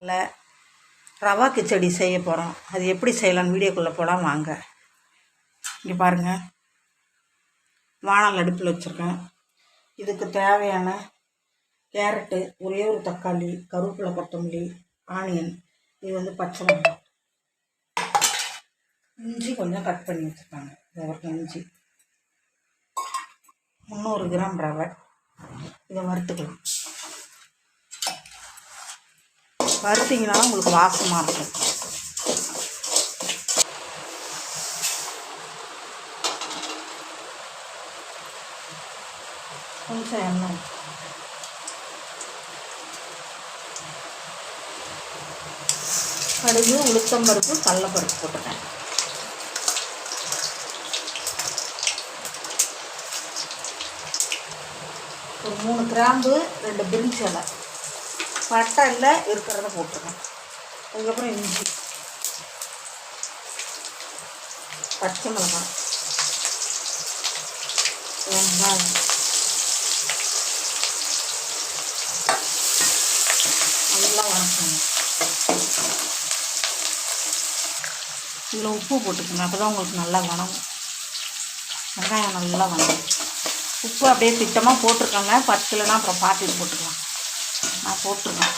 இல்லை ரவா கிச்சடி செய்ய போகிறோம். அது எப்படி செய்யலான்னு வீடியோக்குள்ளே போகலாம் வாங்க. இங்கே பாருங்கள், வானல் அடுப்பில் வச்சுருக்கேன். இதுக்கு தேவையான கேரட்டு, ஒரே ஒரு தக்காளி, கருவேப்பிலை, கொத்தமல்லி, ஆனியன், இது பச்சை மிளகாய், இஞ்சி கொஞ்சம் கட் பண்ணி வச்சுருக்காங்க. இதை இஞ்சி 300 கிராம் ரவை. இதை வறுத்துக்கலாம். வறுத்திங்கன்னா உங்களுக்கு வாசமாக இருக்கும். கொஞ்சம் எண்ணெய், கடுகு, உளுத்தம்பருப்பு, கடலைப்பருப்பு போட்டுட்டேன். ஒரு 3 கிராம்பு, 2 பிரிஞ்சி இலை, பட்டை இல்லை இருக்கிறத போட்டுருக்கேன். அதுக்கப்புறம் இஞ்சி, பச்சை மிளகாய், வெங்காயம், நல்லா வணக்கணும். இதில் உப்பு போட்டுக்கணும், அப்போ தான் உங்களுக்கு நல்லா வணங்கும். வெங்காயம் நல்லா வணங்கும். உப்பு அப்படியே திட்டமாக போட்டிருக்காங்க. பச்சைலனா அப்புறம் பார்த்துட்டு போட்டுக்கலாம். நான் போட்டிருக்கேன்.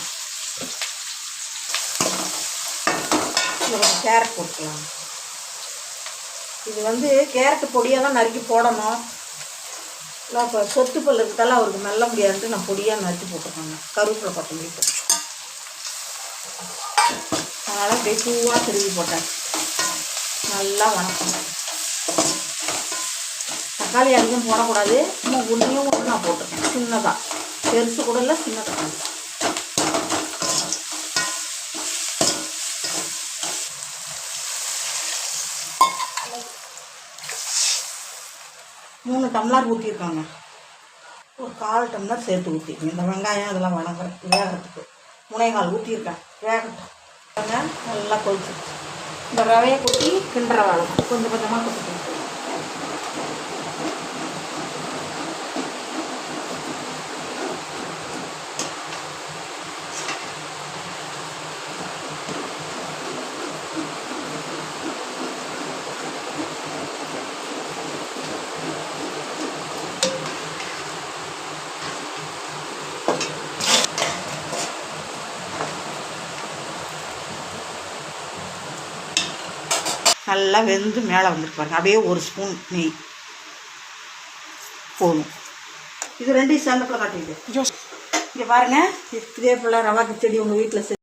இதில் கொஞ்சம் கேரட் போட்டுக்கலாம். இது கேரட்டு பொடியாக தான் நறுக்கி போடணும். இல்லை இப்போ சொத்து பல் இருக்கிறதால அவருக்கு மெல்ல முடியாதுன்ட்டு நான் பொடியாக நறுக்கி போட்டுருக்கேங்க. கருவேப்பிலை, கொத்தமல்லி போட்டு அதனால் அப்படியே பூவாக திருவி போட்டேன். நல்லா வணக்கணும். தக்காளி அதிகம் போடக்கூடாது. இன்னும் ஒன்றையும் ஒன்று நான் போட்டிருக்கேன். சின்னதாக, பெருசு கூட இல்லை, சின்ன தக்காளி. மூணு டம்ளர் ஊற்றிருக்காங்க. ஒரு 1/4 டம்ளர் சேர்த்து ஊற்றிருக்கேன். இந்த வெங்காயம் இதெல்லாம் வேகிறதுக்கு 3/4 ஊற்றிருக்கேன். வேகட்டும். நல்லா கொதிச்சிருச்சு. இந்த ரவையை கொட்டி கிண்டுற வேலை கொஞ்சம் கொஞ்சமாக கொட்டிக்கணும். நல்லா வெந்து மேலே வந்துட்டு பாருங்க. அப்படியே ஒரு ஸ்பூன் நெய் போதும். இது 2 சேர்ந்தப்பில் காட்டிட்டு இங்கே பாருங்கள். இதே போல் ரவா கிச்சடி உங்கள் வீட்டில்